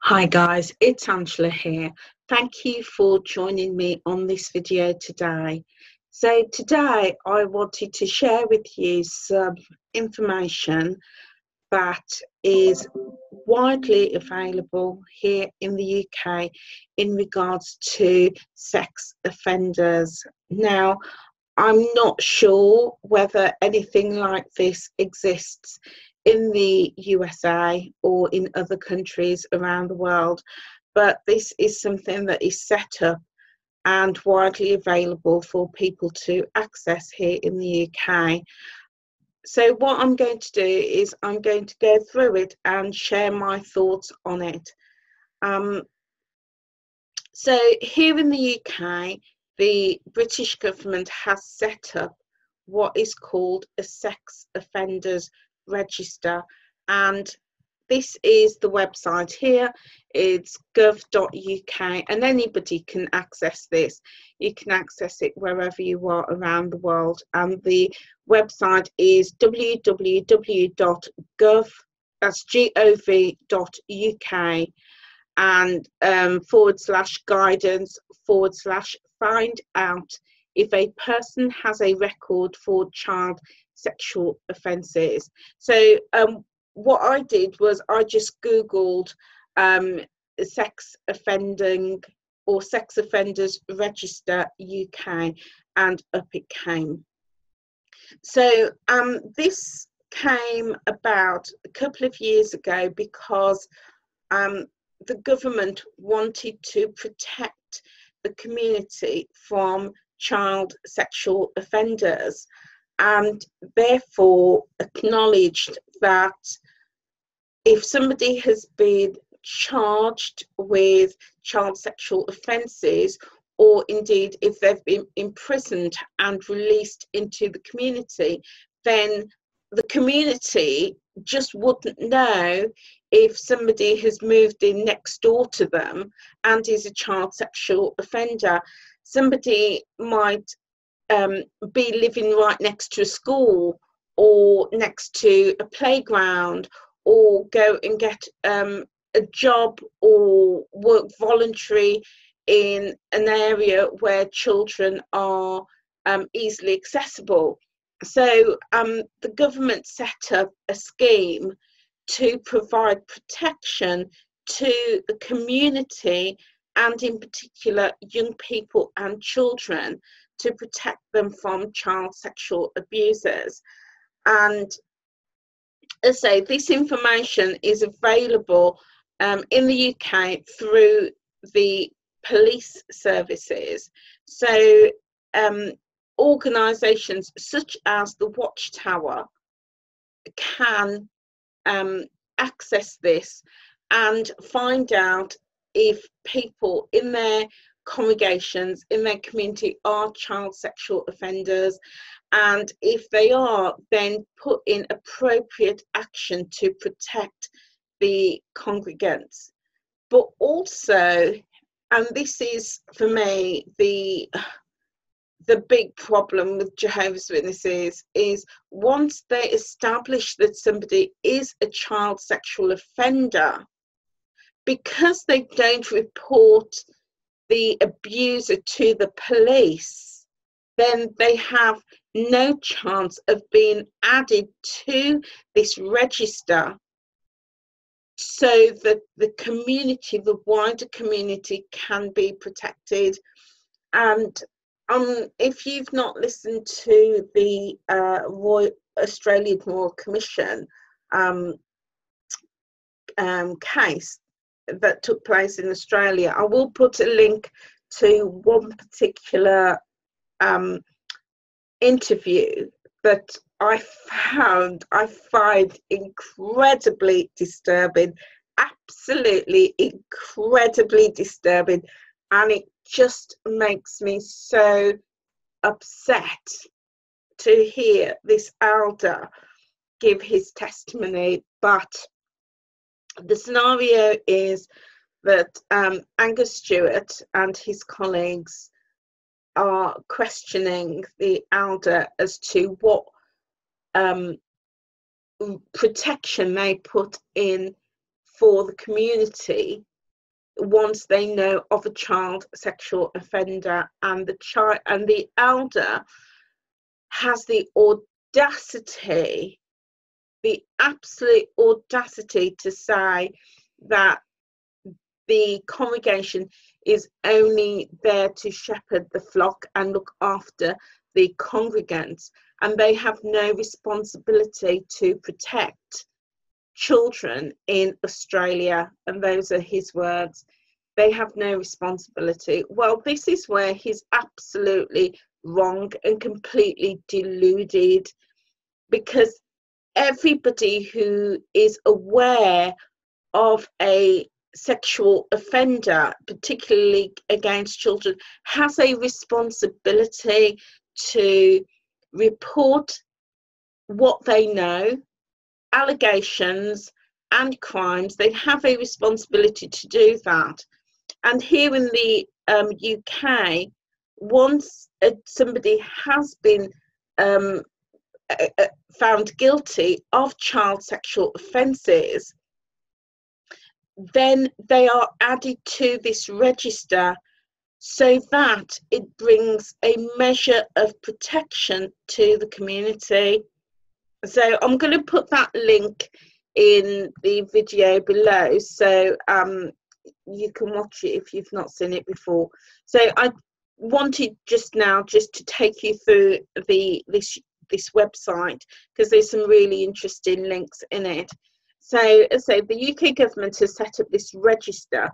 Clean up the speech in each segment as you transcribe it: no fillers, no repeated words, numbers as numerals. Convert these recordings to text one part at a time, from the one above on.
Hi guys, it's Angela here. Thank you for joining me on this video today. So today I wanted to share with you some information that is widely available here in the UK in regards to sex offenders. Now, I'm not sure whether anything like this exists in the USA or in other countries around the world, but this is something that is set up and widely available for people to access here in the UK. So what I'm going to do is I'm going to go through it and share my thoughts on it. So here in the UK, the British government has set up what is called a sex offenders register, and this is the website here. It's gov.uk, and anybody can access this. You can access it wherever you are around the world, and the website is www.gov, that's gov.uk, and /guidance/find out if a person has a record for child sexual offences. So what I did was I just googled sex offending or sex offenders register UK, and up it came. So this came about a couple of years ago because the government wanted to protect the community from child sexual offenders, and therefore acknowledged that if somebody has been charged with child sexual offences, or indeed if they've been imprisoned and released into the community, then the community just wouldn't know if somebody has moved in next door to them and is a child sexual offender. Somebody might be living right next to a school or next to a playground, or go and get a job or work voluntary in an area where children are easily accessible. So the government set up a scheme to provide protection to the community, and in particular young people and children, to protect them from child sexual abusers. And as I say, this information is available in the UK through the police services. So organisations such as the Watchtower can access this and find out if people in their congregations, in their community, are child sexual offenders, and if they are, then put in appropriate action to protect the congregants. But also, and this is for me the big problem with Jehovah's Witnesses, is once they establish that somebody is a child sexual offender, because they don't report the abuser to the police, then they have no chance of being added to this register, so that the community, the wider community, can be protected. And if you've not listened to the Australian Royal Commission case that took place in Australia, I will put a link to one particular interview that I find incredibly disturbing, absolutely incredibly disturbing, and it just makes me so upset to hear this elder give his testimony. But the scenario is that Angus Stewart and his colleagues are questioning the elder as to what protection they put in for the community once they know of a child sexual offender, and the elder has the audacity, the absolute audacity, to say that the congregation is only there to shepherd the flock and look after the congregants, and they have no responsibility to protect children in Australia. And those are his words. They have no responsibility. Well, this is where he's absolutely wrong and completely deluded, because everybody who is aware of a sexual offender, particularly against children, has a responsibility to report what they know, allegations and crimes. They have a responsibility to do that. And here in the UK, once somebody has been found guilty of child sexual offences, then they are added to this register, so that it brings a measure of protection to the community. So I'm going to put that link in the video below, so you can watch it if you've not seen it before. So I wanted just to take you through this website, because there's some really interesting links in it. So the UK government has set up this register,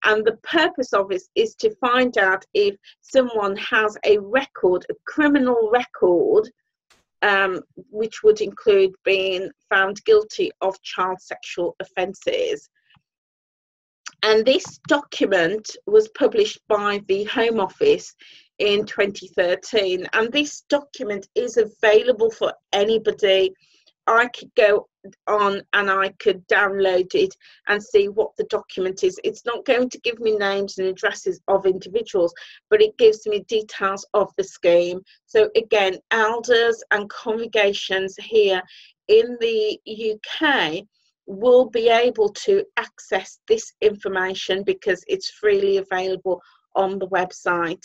and the purpose of it is to find out if someone has a record, a criminal record, which would include being found guilty of child sexual offences. And this document was published by the Home Office in 2013, and this document is available for anybody. I could go on and I could download it and see what the document is. It's not going to give me names and addresses of individuals, but it gives me details of the scheme. So again, elders and congregations here in the UK will be able to access this information because it's freely available on the website.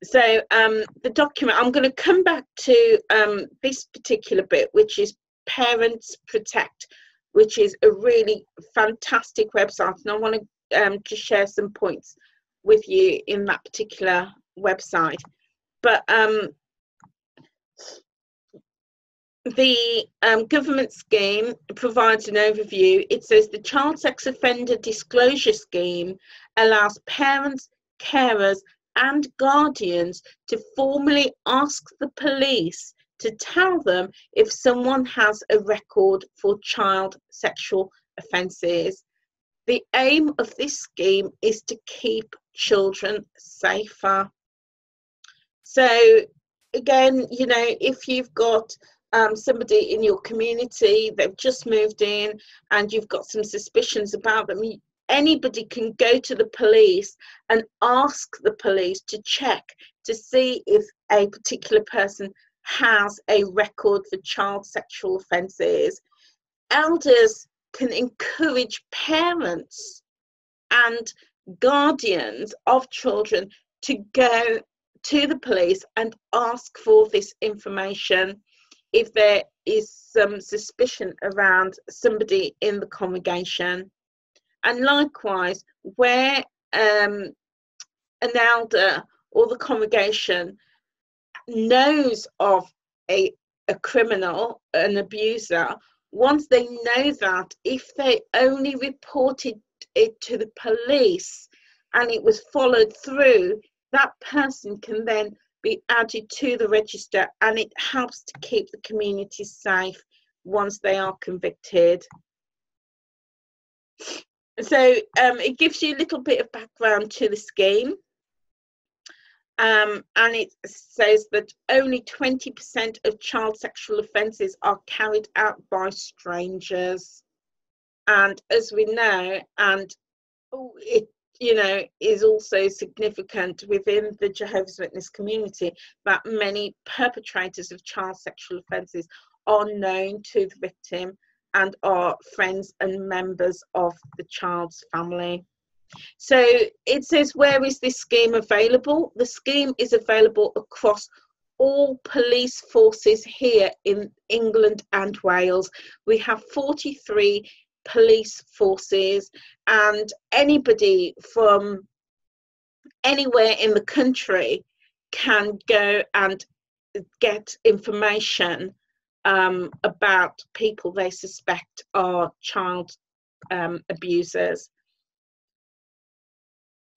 So the document, I'm going to come back to this particular bit, which is Parents Protect, which is a really fantastic website, and I want to just share some points with you in that particular website. But the government scheme provides an overview. It says the Child Sex Offender Disclosure Scheme allows parents, carers and guardians to formally ask the police to tell them if someone has a record for child sexual offences. The aim of this scheme is to keep children safer. So again, you know, if you've got somebody in your community, they've just moved in and you've got some suspicions about them, anybody can go to the police and ask the police to check to see if a particular person has a record for child sexual offences. Elders can encourage parents and guardians of children to go to the police and ask for this information if there is some suspicion around somebody in the congregation. And likewise, where an elder or the congregation knows of a criminal, an abuser, once they know that, if they only reported it to the police and it was followed through, that person can then be added to the register, and it helps to keep the community safe once they are convicted. So it gives you a little bit of background to the scheme. And it says that only 20% of child sexual offences are carried out by strangers. And as we know, and it, you know, is also significant within the Jehovah's Witness community, that many perpetrators of child sexual offences are known to the victim and are friends and members of the child's family. So it says, where is this scheme available? The scheme is available across all police forces here in England and Wales. We have 43 police forces, and anybody from anywhere in the country can go and get information about people they suspect are child abusers.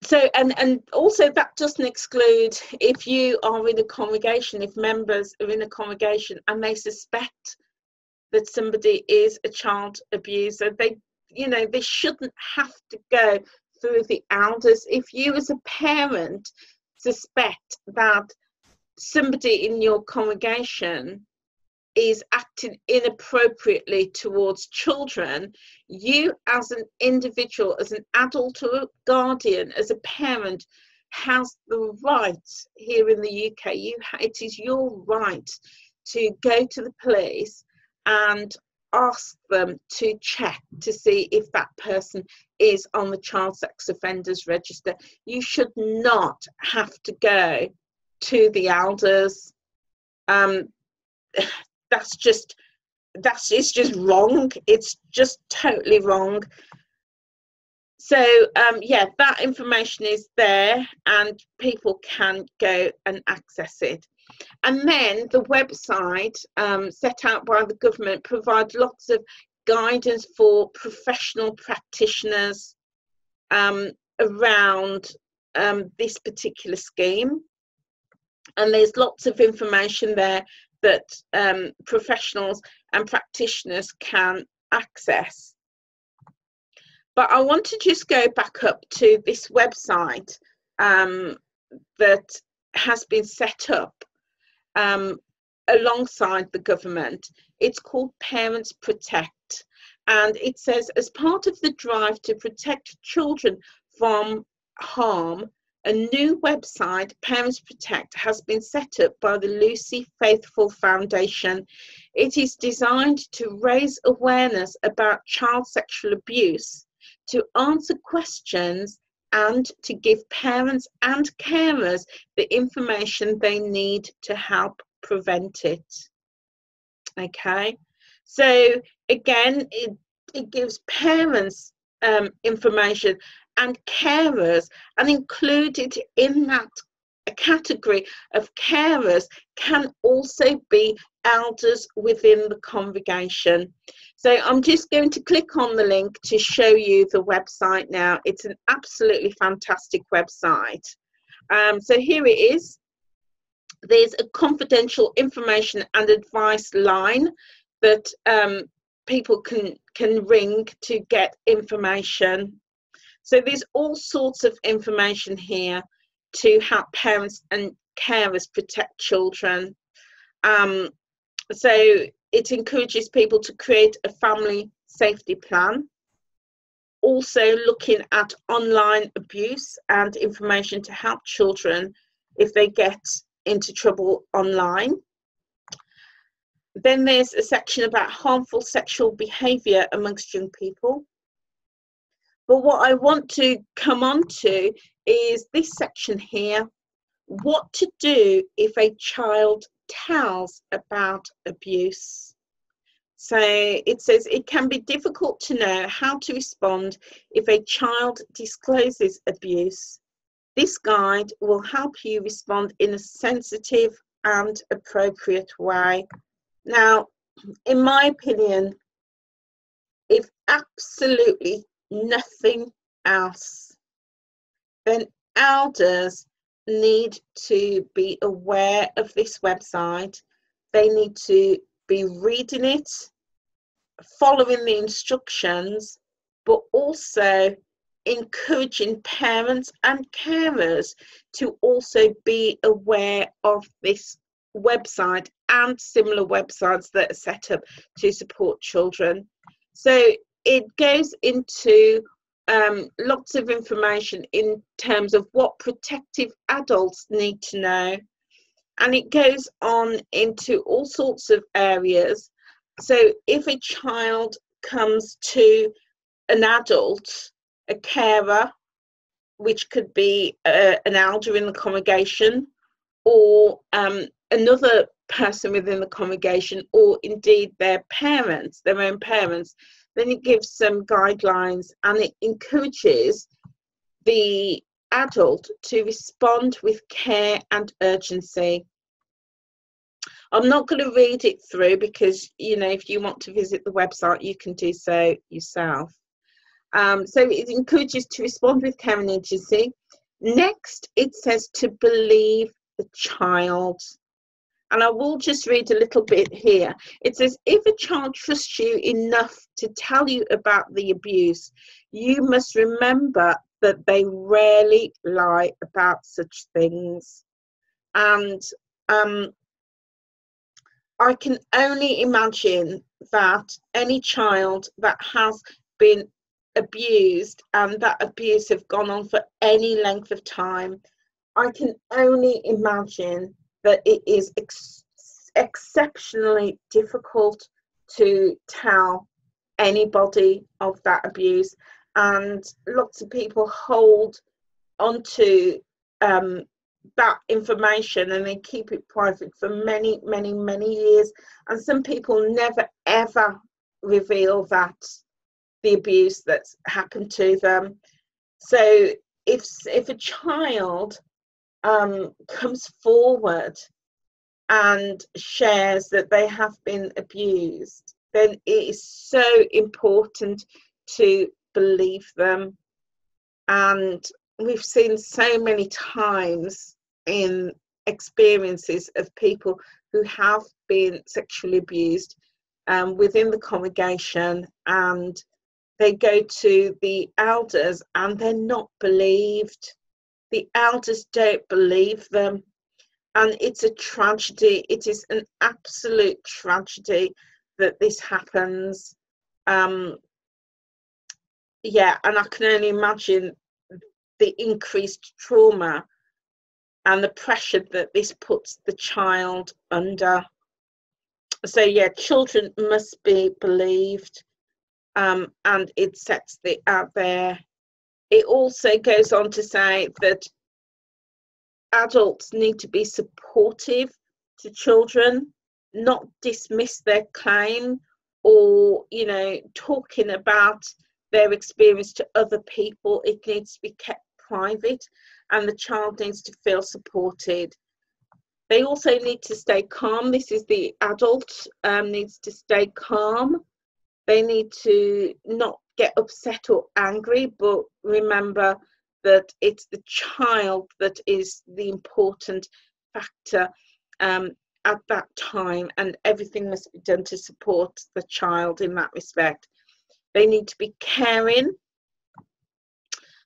So, and also that doesn't exclude if you are in a congregation, if members are in a congregation and they suspect that somebody is a child abuser, they shouldn't have to go through the elders. If you as a parent suspect that somebody in your congregation is acting inappropriately towards children, you as an individual, as an adult or a guardian, as a parent, has the right here in the UK. It is your right to go to the police and ask them to check to see if that person is on the child sex offenders register. You should not have to go to the elders. That's just wrong. It's just totally wrong. So yeah, that information is there and people can go and access it. And then the website set out by the government provides lots of guidance for professional practitioners around this particular scheme. And there's lots of information there that professionals and practitioners can access. But I want to just go back up to this website that has been set up alongside the government. It's called Parents Protect, and it says, as part of the drive to protect children from harm, a new website, Parents Protect, has been set up by the Lucy Faithfull Foundation. It is designed to raise awareness about child sexual abuse, to answer questions, and to give parents and carers the information they need to help prevent it. Okay, so again, it gives parents information and carers, and included in that category of carers can also be elders within the congregation. So I'm just going to click on the link to show you the website now. It's an absolutely fantastic website. So here it is. There's a confidential information and advice line that people can ring to get information. So there's all sorts of information here to help parents and carers protect children. So it encourages people to create a family safety plan. Also looking at online abuse and information to help children if they get into trouble online. Then there's a section about harmful sexual behaviour amongst young people. But what I want to come on to is this section here, what to do if a child tells about abuse. So it says it can be difficult to know how to respond if a child discloses abuse. This guide will help you respond in a sensitive and appropriate way. Now, in my opinion, if absolutely nothing else, then elders need to be aware of this website. They need to be reading it, following the instructions, but also encouraging parents and carers to also be aware of this website and similar websites that are set up to support children. So it goes into lots of information in terms of what protective adults need to know, and it goes on into all sorts of areas. So if a child comes to an adult, a carer, which could be an elder in the congregation, or another person within the congregation, or indeed their parents, their own parents, then it gives some guidelines and it encourages the adult to respond with care and urgency. I'm not going to read it through because, you know, if you want to visit the website, you can do so yourself. So it encourages to respond with care and urgency. Next, it says to believe the child. And I will just read a little bit here. It says, if a child trusts you enough to tell you about the abuse, you must remember that they rarely lie about such things. And I can only imagine that any child that has been abused and that abuse have gone on for any length of time, I can only imagine that it is exceptionally difficult to tell anybody of that abuse, and lots of people hold onto that information and they keep it private for many years, and some people never ever reveal that the abuse that's happened to them. So if a child comes forward and shares that they have been abused, then it is so important to believe them. And we've seen so many times in experiences of people who have been sexually abused within the congregation, and they go to the elders and they're not believed. The elders don't believe them, and it's a tragedy. It is an absolute tragedy that this happens. Yeah, and I can only imagine the increased trauma and the pressure that this puts the child under. So yeah, children must be believed, and it sets it out there. It also goes on to say that adults need to be supportive to children, not dismiss their claim, or, you know, talking about their experience to other people. It needs to be kept private, and the child needs to feel supported. They also need to stay calm. This is the adult needs to stay calm. They need to not get upset or angry, but remember that it's the child that is the important factor at that time, and everything must be done to support the child in that respect. They need to be caring.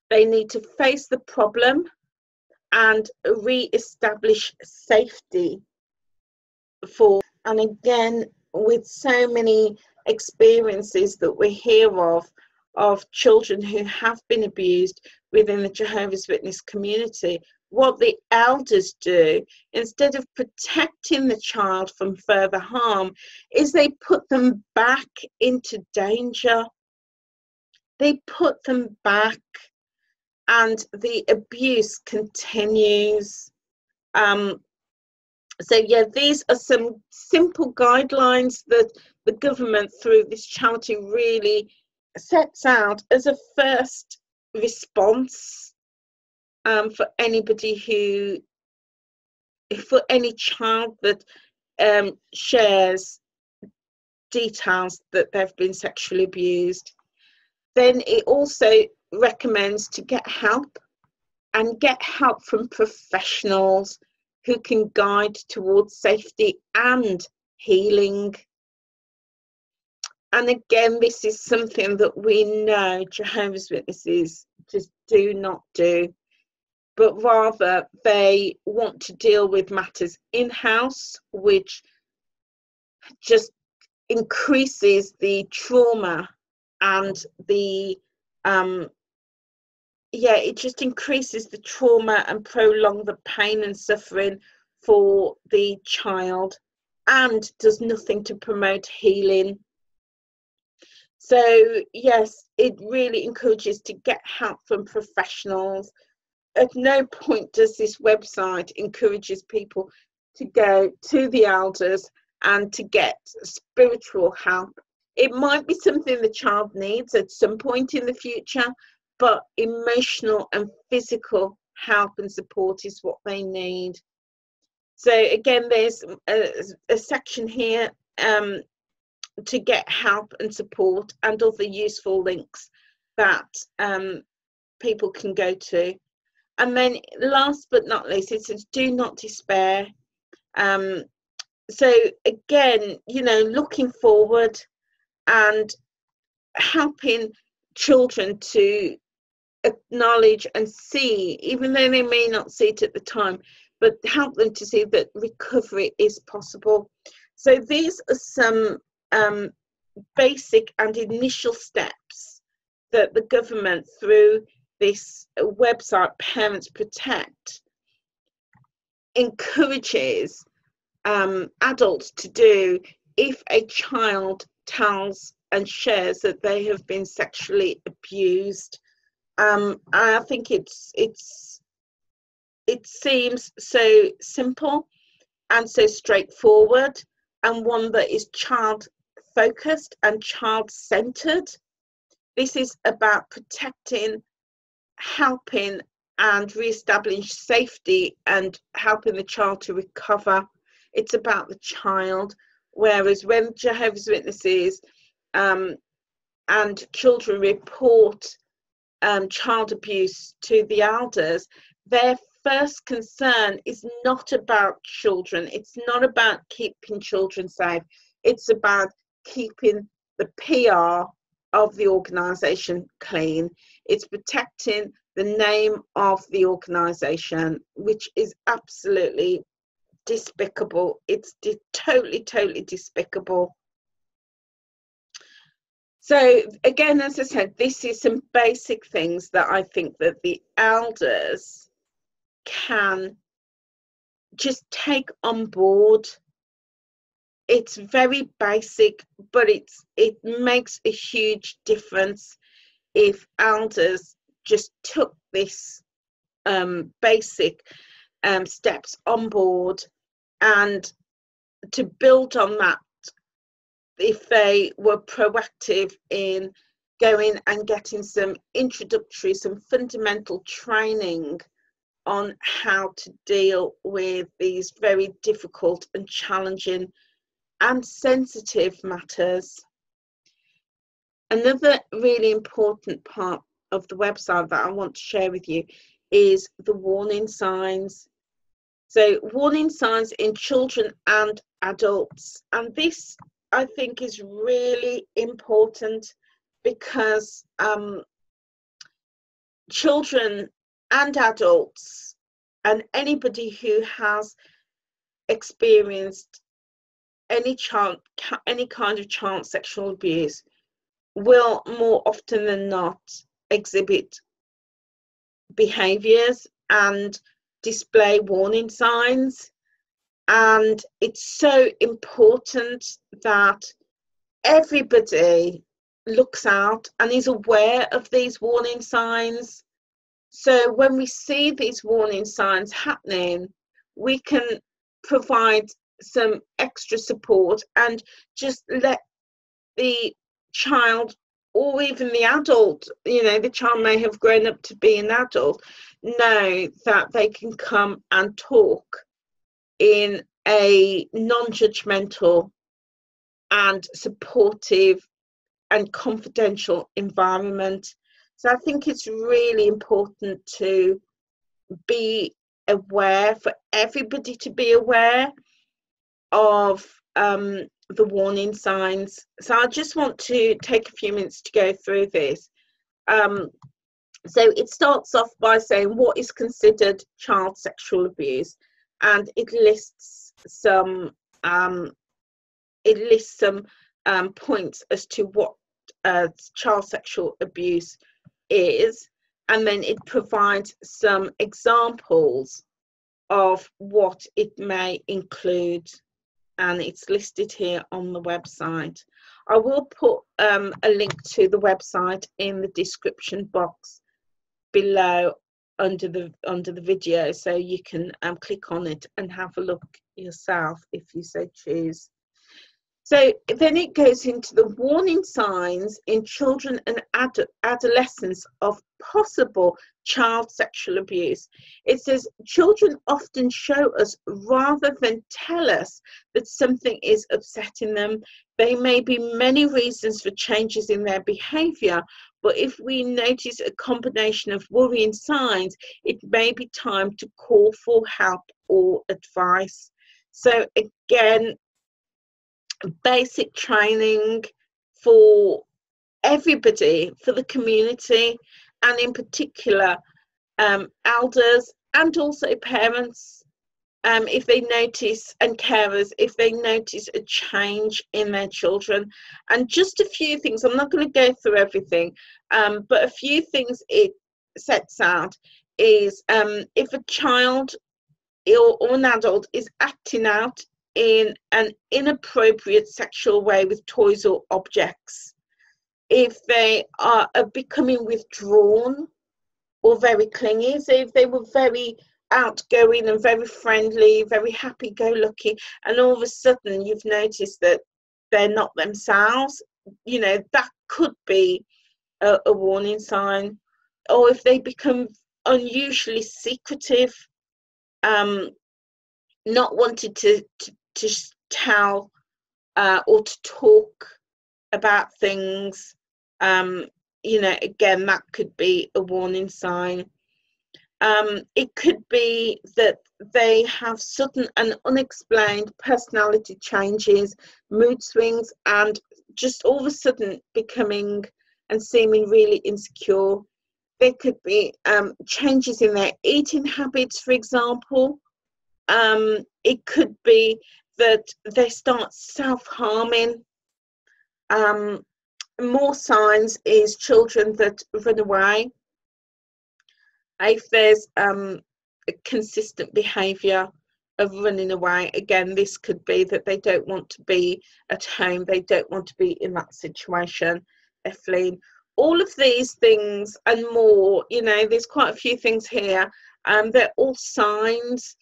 They need to face the problem and re-establish safety for, and again, with so many experiences that we hear of children who have been abused within the Jehovah's Witness community, what the elders do, instead of protecting the child from further harm, is they put them back into danger. They put them back, and the abuse continues. So yeah, these are some simple guidelines that the government, through this charity, really sets out as a first response for anybody for any child that shares details that they've been sexually abused. Then it also recommends to get help, and get help from professionals who can guide towards safety and healing. And again, this is something that we know Jehovah's Witnesses just do not do, but rather they want to deal with matters in-house, which just increases the trauma and the it just increases the trauma and prolong the pain and suffering for the child, and does nothing to promote healing. So yes, it really encourages to get help from professionals. At no point does this website encourages people to go to the elders and to get spiritual help. It might be something the child needs at some point in the future, but emotional and physical help and support is what they need. So again, there's a section here to get help and support and other useful links that people can go to. And then last but not least, it says do not despair. So again, you know, looking forward and helping children to acknowledge and see, even though they may not see it at the time, but help them to see that recovery is possible. So these are some basic and initial steps that the government, through this website Parents Protect, encourages adults to do if a child tells and shares that they have been sexually abused. I think it seems so simple and so straightforward, and one that is child focused and child centered. This is about protecting, helping and re-establishing safety and helping the child to recover. It's about the child, whereas when Jehovah's Witnesses and children report child abuse to the elders, their first concern is not about children. It's not about keeping children safe. It's about keeping the PR of the organisation clean. It's protecting the name of the organisation, which is absolutely despicable. It's totally despicable. So again, as I said, this is some basic things that I think that the elders can just take on board. It's very basic, but it makes a huge difference if elders just took this basic steps on board, and to build on that, if they were proactive in going and getting some introductory, some fundamental training on how to deal with these very difficult and challenging and sensitive matters. Another really important part of the website that I want to share with you is the warning signs. So warning signs in children and adults, and this I think is really important because children and adults and anybody who has experienced any kind of child sexual abuse will more often than not exhibit behaviours and display warning signs. And it's so important that everybody looks out and is aware of these warning signs. So when we see these warning signs happening, we can provide some extra support and just let the child, or even the adult, you know, the child may have grown up to be an adult, know that they can come and talk in a non-judgmental and supportive and confidential environment. So I think it's really important to be aware, for everybody to be aware of the warning signs. So I just want to take a few minutes to go through this. So it starts off by saying what is considered child sexual abuse, and it lists some points as to what child sexual abuse is, and then it provides some examples of what it may include. and it's listed here on the website. I will put a link to the website in the description box below under the video, so you can click on it and have a look yourself if you so choose. So then it goes into the warning signs in children and adolescents of possible child sexual abuse. It says children often show us rather than tell us that something is upsetting them. There may be many reasons for changes in their behaviour, but if we notice a combination of worrying signs, it may be time to call for help or advice. So again, basic training for everybody, for the community, and in particular elders and also parents, if they notice, and carers, if they notice a change in their children. And just a few things, I'm not going to go through everything, but a few things it sets out is if a child or an adult is acting out in an inappropriate sexual way with toys or objects, if they are becoming withdrawn or very clingy, so if they were very outgoing and very friendly, very happy-go-lucky, and all of a sudden you've noticed that they're not themselves, you know, that could be a warning sign. Or if they become unusually secretive, not wanting to tell or to talk about things, you know, again, that could be a warning sign. It could be that they have sudden and unexplained personality changes, mood swings, and just all of a sudden becoming and seeming really insecure. There could be changes in their eating habits, for example. It could be that they start self-harming. More signs is children that run away. If there's a consistent behaviour of running away, again, this could be that they don't want to be at home, they don't want to be in that situation, they're fleeing. All of these things and more, you know, there's quite a few things here, they're all signs.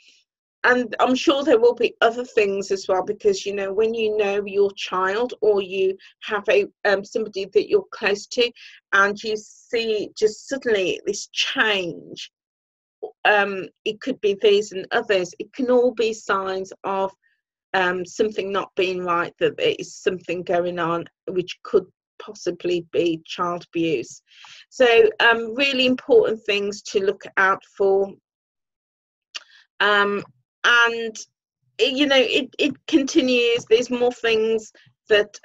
And I'm sure there will be other things as well, because, you know, when you know your child or you have a somebody that you're close to and you see just suddenly this change, it could be these and others. It can all be signs of something not being right, that there is something going on which could possibly be child abuse. So really important things to look out for. And you know, it continues. There's more things that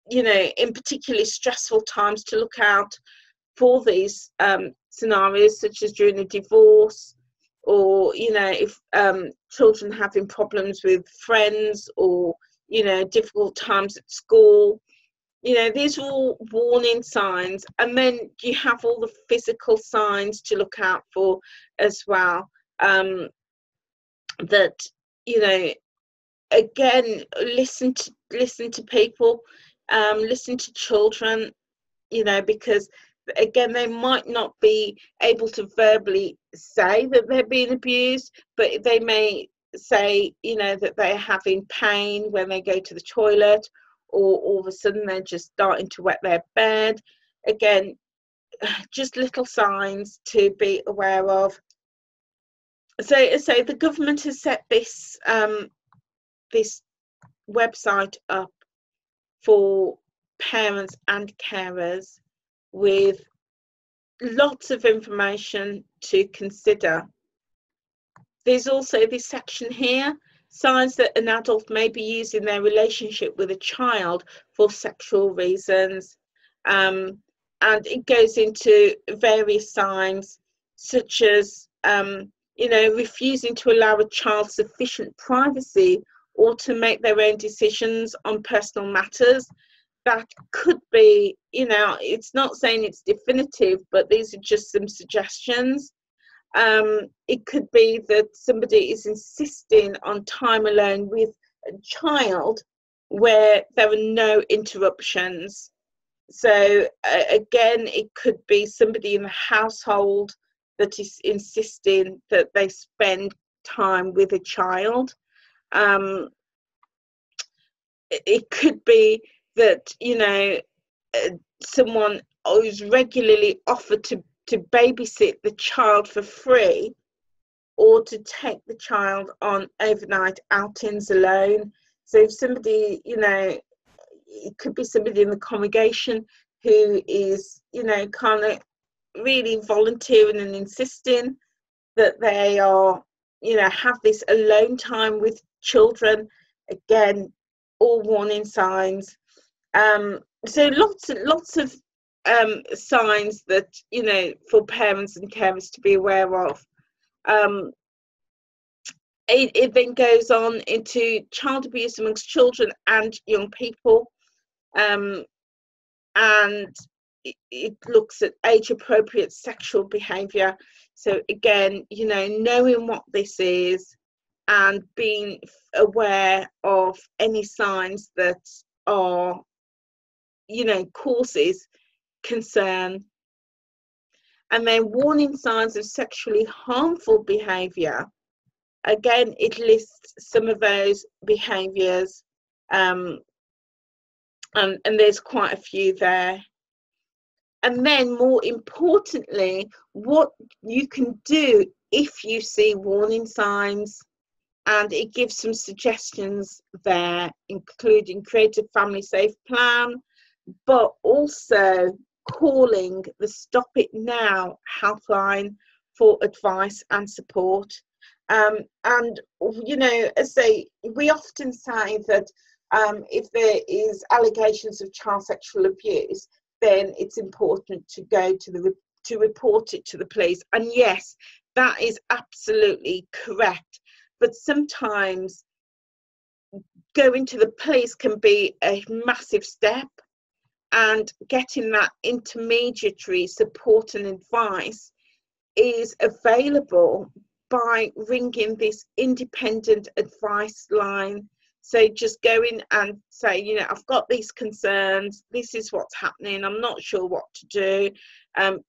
you know, in particularly stressful times, to look out for these scenarios, such as during a divorce, or, you know, if children having problems with friends, or, you know, difficult times at school. You know, these are all warning signs. And then you have all the physical signs to look out for as well. That, you know, again, listen to people, listen to children, you know, because again, they might not be able to verbally say that they're being abused, but they may say, you know, that they're having pain when they go to the toilet, or all of a sudden they're just starting to wet their bed. Again, just little signs to be aware of. So the government has set this this website up for parents and carers with lots of information to consider. There's also this section here, signs that an adult may be using their relationship with a child for sexual reasons, and it goes into various signs, such as you know, refusing to allow a child sufficient privacy or to make their own decisions on personal matters. That could be, you know, it's not saying it's definitive, but these are just some suggestions. It could be that somebody is insisting on time alone with child where there are no interruptions. So again, it could be somebody in the household that is insisting that they spend time with a child. It could be that, you know, someone is regularly offered to babysit the child for free, or to take the child on overnight outings alone. So if somebody, you know, it could be somebody in the congregation who is, you know, kind of really volunteering and insisting that they are, you know, have this alone time with children. Again, all warning signs. So lots of signs that, you know, for parents and carers to be aware of. It then goes on into child abuse amongst children and young people, and it looks at age appropriate sexual behaviour. So again, you know, knowing what this is and being aware of any signs that are, you know, causes concern. And then warning signs of sexually harmful behaviour. Again, it lists some of those behaviours, and there's quite a few there. And then, more importantly, what you can do if you see warning signs, and it gives some suggestions there, including create a family safe plan, but also calling the Stop It Now helpline for advice and support. And, you know, as we often say that if there is allegations of child sexual abuse, then it's important to go to report it to the police. And yes, that is absolutely correct. But sometimes going to the police can be a massive step, and getting that intermediary support and advice is available by ringing this independent advice line. So just go in and say, you know, I've got these concerns, this is what's happening, I'm not sure what to do.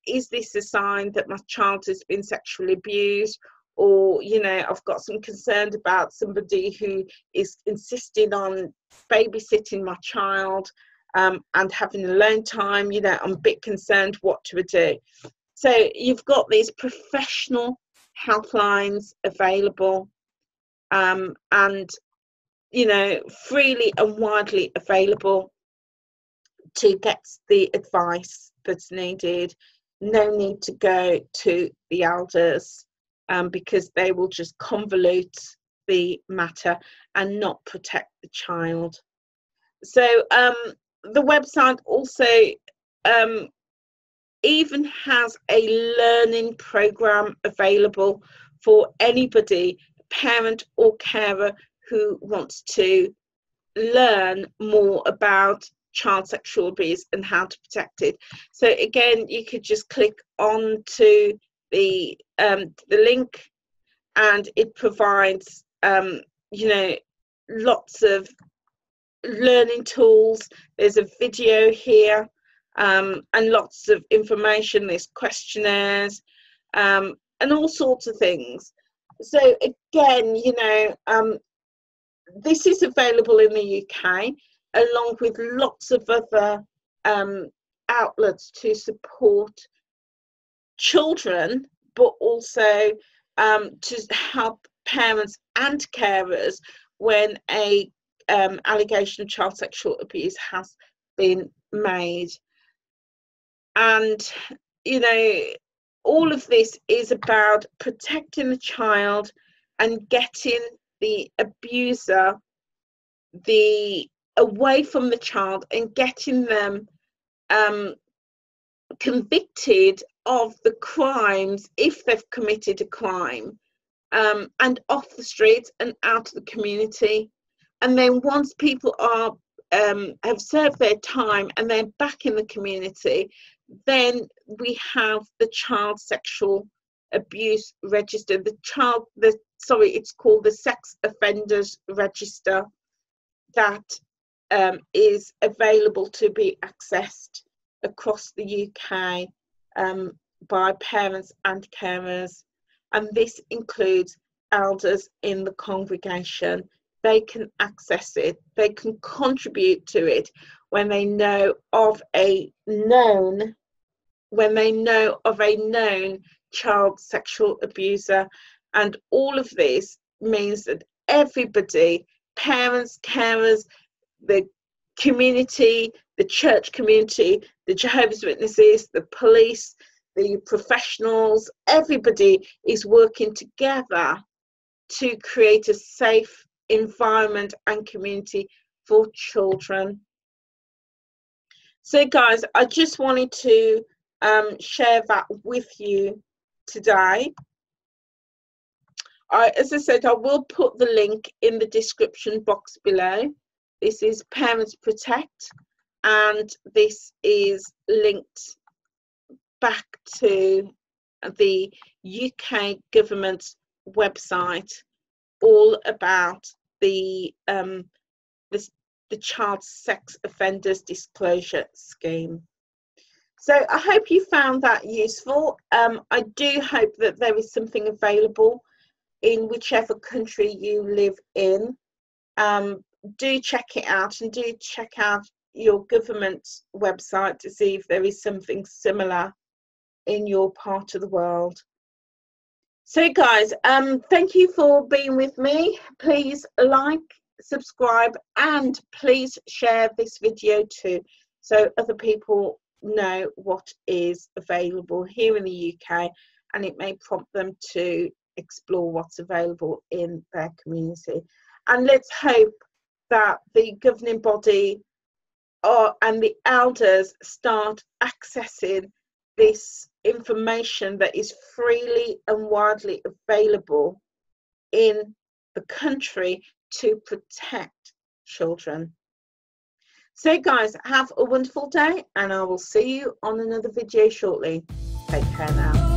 Is this a sign that my child has been sexually abused? Or, you know, I've got some concern about somebody who is insisting on babysitting my child and having alone time, you know, I'm a bit concerned, what to do? So you've got these professional helplines available, and, you know, freely and widely available to get the advice that's needed. No need to go to the elders, because they will just convolute the matter and not protect the child. So the website also even has a learning program available for anybody, parent or carer, who wants to learn more about child sexual abuse and how to protect it. So again, you could just click on to the link, and it provides you know, lots of learning tools. There's a video here, and lots of information. There's questionnaires, and all sorts of things. So again, you know, this is available in the UK, along with lots of other outlets to support children, but also to help parents and carers when a allegation of child sexual abuse has been made. And, you know, all of this is about protecting the child and getting the abuser away from the child, and getting them convicted of the crimes if they've committed a crime, and off the streets and out of the community. And then once people are have served their time and they're back in the community, then we have the child sexual abuse register, it's called the sex offenders register. that is available to be accessed across the UK by parents and carers, and this includes elders in the congregation. They can access it, they can contribute to it when they know of a known child sexual abuser. And all of this means that everybody, parents, carers, the community, the church community, the Jehovah's Witnesses, the police, the professionals, everybody is working together to create a safe environment and community for children. So guys, I just wanted to share that with you today. As I said, I will put the link in the description box below. This is Parents Protect, and this is linked back to the UK government's website, all about the Child Sex Offenders Disclosure Scheme. So I hope you found that useful. I do hope that there is something available in whichever country you live in. Do check it out, and do check out your government's website to see if there is something similar in your part of the world. So guys, thank you for being with me. Please like, subscribe, and please share this video too, so other people know what is available here in the UK, and it may prompt them to explore what's available in their community. And let's hope that the governing body and the elders start accessing this information that is freely and widely available in the country to protect children. So guys, have a wonderful day, and I will see you on another video shortly. Take care now.